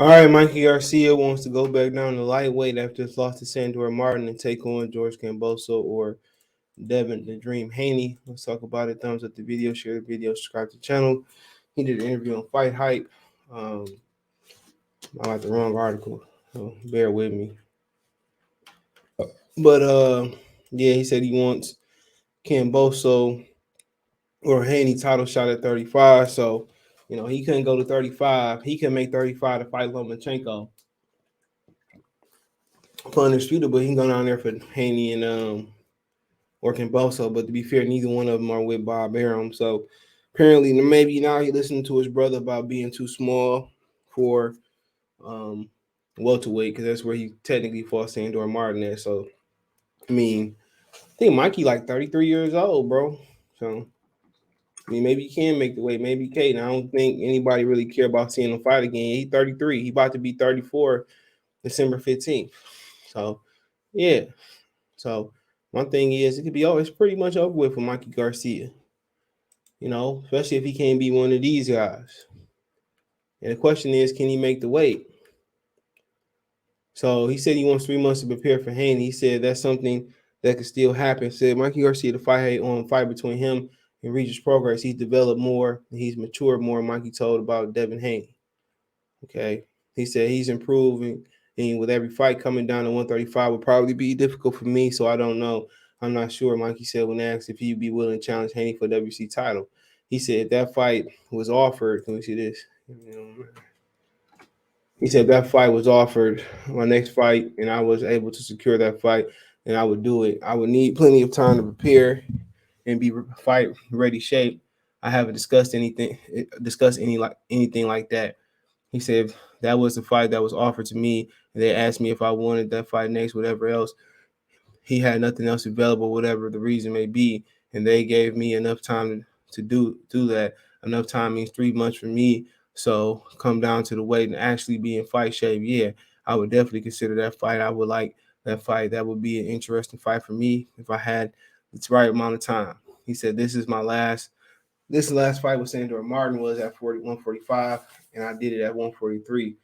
All right, Mikey Garcia wants to go back down to lightweight after his loss to Sandor Martin and take on George Kambosos or Devin the Dream Haney. Let's talk about it. Thumbs up the video, share the video, subscribe to the channel. He did an interview on Fight Hype. I got the wrong article, so bear with me. But yeah, he said he wants Kambosos or Haney title shot at 35. So, he couldn't go to 35. He can make 35 to fight Lomachenko for undisputed, but he can go down there for Haney and or Kambosos. But to be fair, neither one of them are with Bob Arum. So apparently, maybe now he listening to his brother about being too small for welterweight, because that's where he technically fought Sandor Martin at. So, I mean, I think Mikey like 33 years old, bro. So, I mean, maybe he can make the weight. Maybe he can. I don't think anybody really care about seeing him fight again. He's 33. He about to be 34 December 15th. So, yeah. So, one thing is, it could be it's pretty much over with for Mikey Garcia. Especially if he can't be one of these guys. And the question is, can he make the weight? So he said he wants 3 months to prepare for Haney. He said that's something that could still happen. Said Mikey Garcia, the fight between him and Regis Progress, he's developed more, he's matured more. Mikey told about Devin Haney. Okay, he said he's improving, and with every fight coming down to 135 would probably be difficult for me. So I don't know. I'm not sure. Mikey said when asked if he'd be willing to challenge Haney for WC title, he said if that fight was offered. Can we see this? He said that fight was offered, my next fight, and I was able to secure that fight, and I would do it. I would need plenty of time to prepare and be fight ready shape. I haven't discussed anything like that. He said that was the fight that was offered to me, and they asked me if I wanted that fight next, whatever else. He had nothing else available, whatever the reason may be, and they gave me enough time to do that. Enough time means 3 months for me. So come down to the weight and actually be in fight shape. Yeah, I would definitely consider that fight. I would like that fight. That would be an interesting fight for me if I had the right amount of time. He said this last fight with Sandor Martin was at 145, and I did it at 143.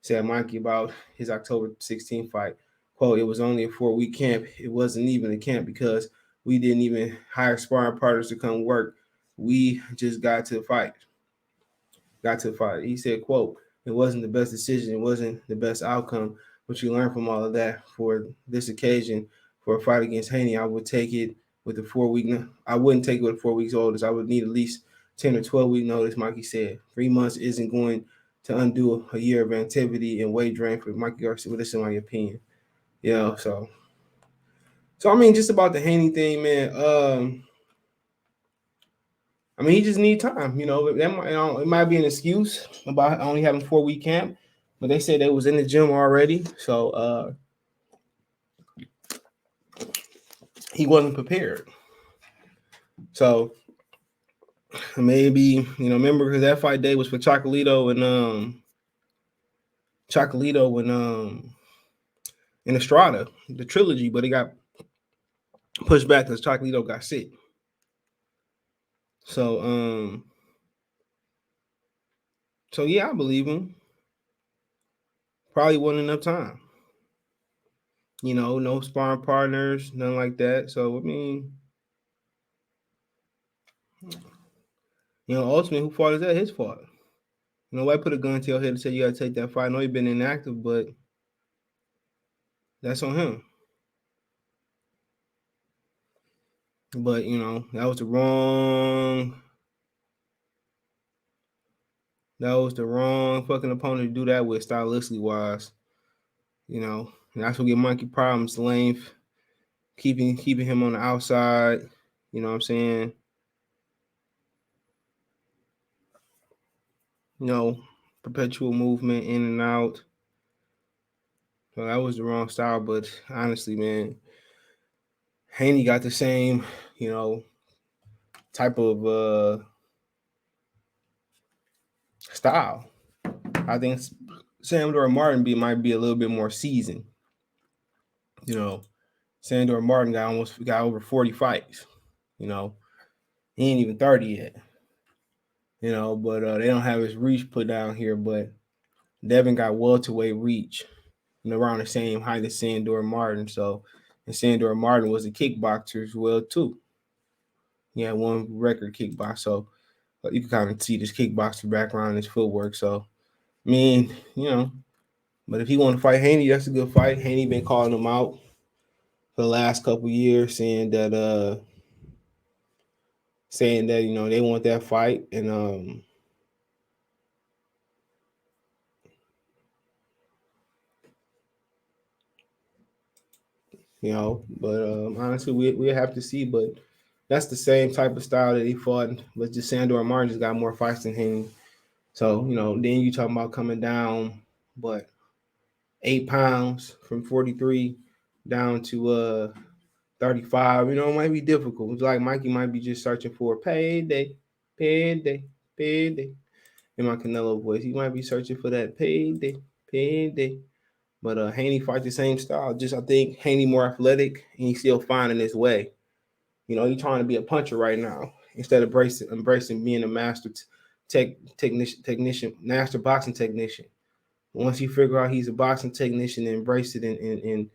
Said Mikey about his October 16th fight. Quote, it was only a 4-week camp. It wasn't even a camp because we didn't even hire sparring partners to come work. We just got to the fight. He said, quote, it wasn't the best decision. It wasn't the best outcome. But you learn from all of that. For this occasion, for a fight against Haney, I would take it with a 4-week. I wouldn't take it with 4 weeks notice. I would need at least 10 or 12-week notice, Mikey said. 3 months isn't going to undo a year of activity and weight drain for Mikey Garcia. Well, this is my opinion. So I mean, just about the Haney thing, man. I mean, he just need time. It might be an excuse about only having 4-week camp, but they said they was in the gym already, so he wasn't prepared. So maybe remember, because that fight day was for Chocolito and Estrada, the trilogy, but it got pushed back because Chocolito got sick. So yeah, I believe him. Probably wasn't enough time. No sparring partners, nothing like that. So I mean, ultimately, who fault is that? His fault. Nobody put a gun to your head and said you got to take that fight. I know you've been inactive, but that's on him. But that was the wrong fucking opponent to do that with, stylistically wise. And that's what get Mikey problems. Length, keeping him on the outside. You know what I'm saying? Perpetual movement in and out. So that was the wrong style. But honestly, man, Haney got the same, type of style. I think Sandor Martin might be a little bit more seasoned. Sandor Martin got over 40 fights. He ain't even 30 yet. But they don't have his reach put down here. But Devin got welterweight reach, around the same height as Sandor Martin. So, and Sandor Martin was a kickboxer as well too. He had one record kickbox, so you can kind of see this kickboxer background, his footwork. So, I mean, but if he want to fight Haney, that's a good fight. Haney been calling him out for the last couple years, saying that they want that fight, and but honestly, we have to see. But that's the same type of style that he fought, but just Sandor Martin just got more fights than him. So then you talking about coming down, but 8 pounds from 43 down to 35. It might be difficult. It's like Mikey might be just searching for a payday, payday, payday. In my Canelo voice, he might be searching for that payday, payday. But Haney fight the same style. Just I think Haney more athletic, and he's still finding his way. He's trying to be a puncher right now instead of embracing being a master technician, master boxing technician. Once you figure out he's a boxing technician and embrace it and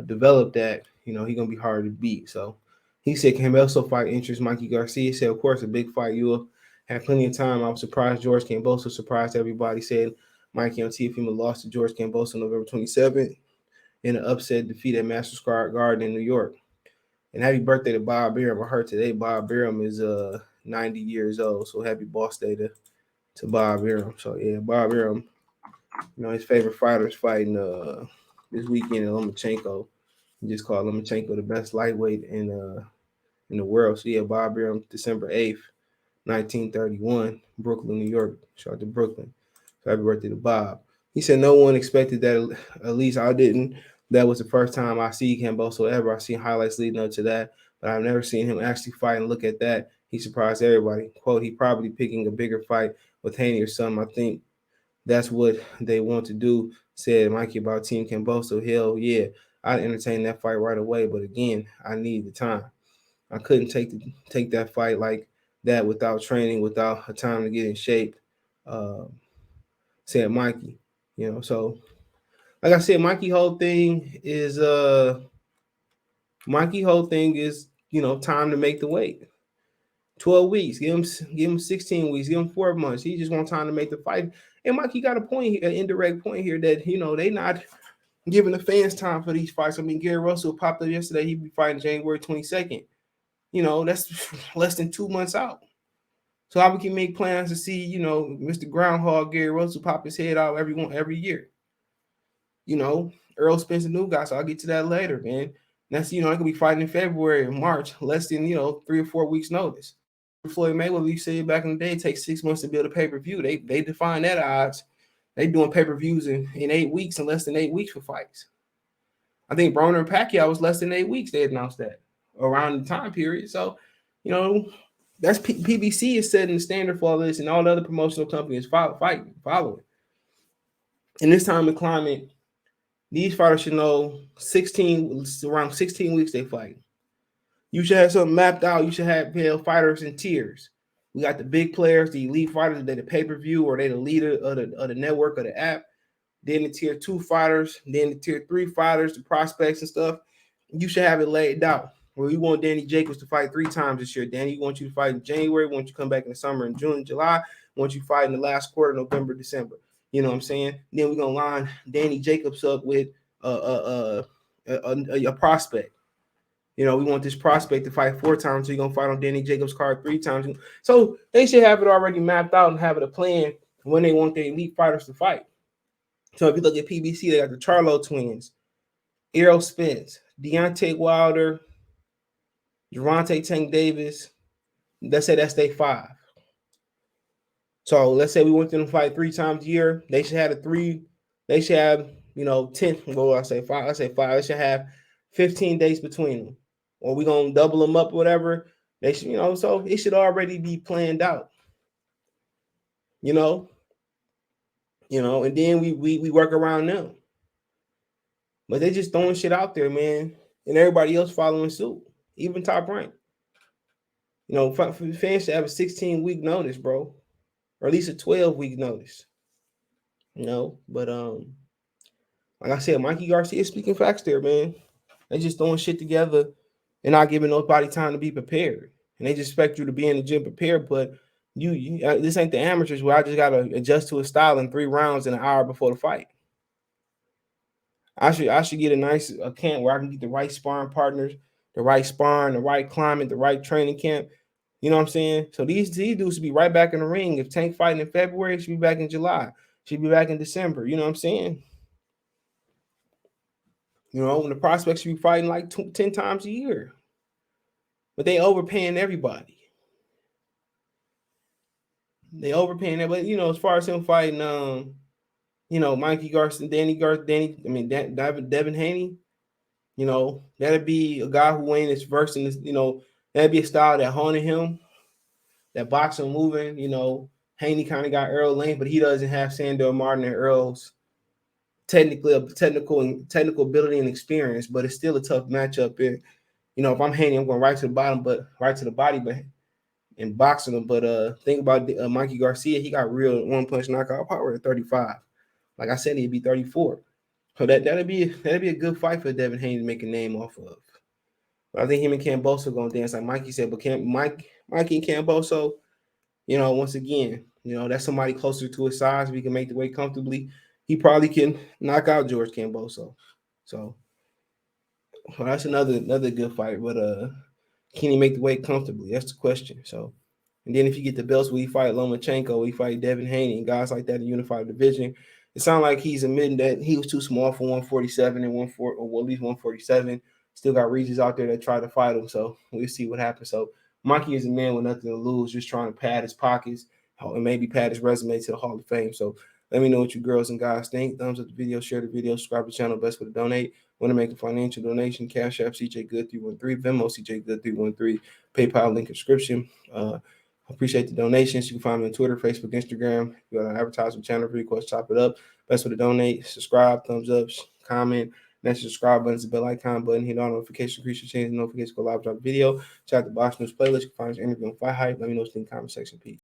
develop that, he's gonna be hard to beat. So he said Kambosos fight interest Mikey Garcia. He said, of course, a big fight. You'll have plenty of time. I was surprised George Kambosos surprised everybody. Said Mikey on TFM lost to George Kambosos November 27th in an upset defeat at Madison Square Garden in New York. And happy birthday to Bob Arum. I heard today Bob Arum is 90 years old. So happy boss day to Bob Arum. So yeah, Bob Arum, his favorite fighter is fighting this weekend in Lomachenko. He just called Lomachenko the best lightweight in the world. So yeah, Bob Arum, December 8th, 1931, Brooklyn, New York. Shout out to Brooklyn. So happy birthday to Bob. He said no one expected that, at least I didn't. That was the first time I see Kambosos ever. I seen highlights leading up to that, but I've never seen him actually fight and look at that. He surprised everybody. Quote, he probably picking a bigger fight with Haney or something. I think that's what they want to do, said Mikey about Team Kambosos. Hell yeah, I'd entertain that fight right away. But again, I need the time. I couldn't take that fight like that without training, without a time to get in shape, said Mikey. So like I said, Mikey whole thing is time to make the weight. 12 weeks, give him 16 weeks, give him 4 months. He just wants time to make the fight. And Mikey got a point, an indirect point here that they not giving the fans time for these fights. I mean, Gary Russell popped up yesterday. He'd be fighting January 22nd. That's less than 2 months out. So how we can make plans to see, Mr. Groundhog Gary Russell pop his head out every year. Earl Spence, new guy. So I'll get to that later, man. That's I could be fighting in February or March, less than 3 or 4 weeks notice. Floyd Mayweather, we said back in the day, it takes 6 months to build a pay-per-view. They define that odds. They doing pay-per-views in 8 weeks and less than 8 weeks for fights. I think Broner and Pacquiao was less than 8 weeks. They announced that around the time period. So, that's PBC is setting the standard for all this, and all the other promotional companies following. In this time and climate, these fighters should know around 16 weeks they fight. You should have something mapped out. You should have fighters in tiers. We got the big players, the elite fighters, they the pay-per-view, or they the leader of the network or the app. Then the tier 2 fighters, then the tier 3 fighters, the prospects and stuff. You should have it laid out. Where we want Danny Jacobs to fight 3 times this year. Danny, we want you to fight in January. We want you to come back in the summer in June, July. We want you to fight in the last quarter, November, December. You know what I'm saying? Then we're going to line Danny Jacobs up with a prospect. We want this prospect to fight 4 times, so you're going to fight on Danny Jacobs' card 3 times. So they should have it already mapped out and have it a plan when they want their elite fighters to fight. So if you look at PBC, they got the Charlo twins, Errol Spence, Deontay Wilder, Gervonta Tank Davis. Let's say that's day 5. So let's say we want them to fight 3 times a year. They should have 10. Well, I say 5. I say 5. They should have 15 days between them. Or we're gonna double them up, or whatever. They should, so it should already be planned out. And then we work around them. But they just throwing shit out there, man, and everybody else following suit, even Top Rank. Fans should have a 16-week notice, bro, or at least a 12-week notice. But like I said, Mikey Garcia is speaking facts there, man. They just throwing shit together and not giving nobody time to be prepared. And they just expect you to be in the gym prepared, but this ain't the amateurs where I just gotta adjust to a style in 3 rounds in an hour before the fight. I should get a camp where I can get the right sparring partners, the right sparring, the right climate, the right training camp. You know what I'm saying? So these dudes should be right back in the ring. If Tank fighting in February, should be back in July. Should be back in December. You know what I'm saying? When the prospects should be fighting like 10 times a year. But they overpaying everybody. They overpaying everybody. As far as him fighting, Mikey Garcia, Devin Haney, that'd be a guy who ain't as versed in this, that'd be a style that honing him, that boxing moving, Haney kind of got Earl Lane, but he doesn't have Sandor Martin and Earl's technical ability and experience, but it's still a tough matchup. And, if I'm Haney, I'm going right to the bottom, but right to the body, but and boxing him. But think about Mikey Garcia, he got real one punch knockout power at 35. Like I said, he'd be 34. So that'd be a good fight for Devin Haney to make a name off of. But I think him and Kambosos are gonna dance like Mikey said. But Mikey and Kambosos, once again, that's somebody closer to his size. We can make the weight comfortably. He probably can knock out George Kambosos. So that's another good fight. But can he make the weight comfortably? That's the question. So, and then if you get the belts, we fight Lomachenko, we fight Devin Haney, and guys like that in unified division. It sounds like he's admitting that he was too small for 147 and 14, or at least 147. Still got regions out there that try to fight him. So we'll see what happens. So Mikey is a man with nothing to lose, just trying to pad his pockets and maybe pad his resume to the Hall of Fame. So let me know what you girls and guys think. Thumbs up the video, share the video, subscribe to the channel. Best way to donate. Want to make a financial donation? Cash App CJ Good 313, Venmo CJ Good 313, PayPal link in description. Appreciate the donations. You can find me on Twitter, Facebook, Instagram. If you want to advertise with channel request, chop it up. Best way to donate. Subscribe, thumbs up, comment. Next subscribe button is the bell icon button. Hit on notification, increase your change, notifications, go live, drop a video. Check out the Box News playlist. You can find your interview on Fight Hype. Let me know what's in the comment section. Peace.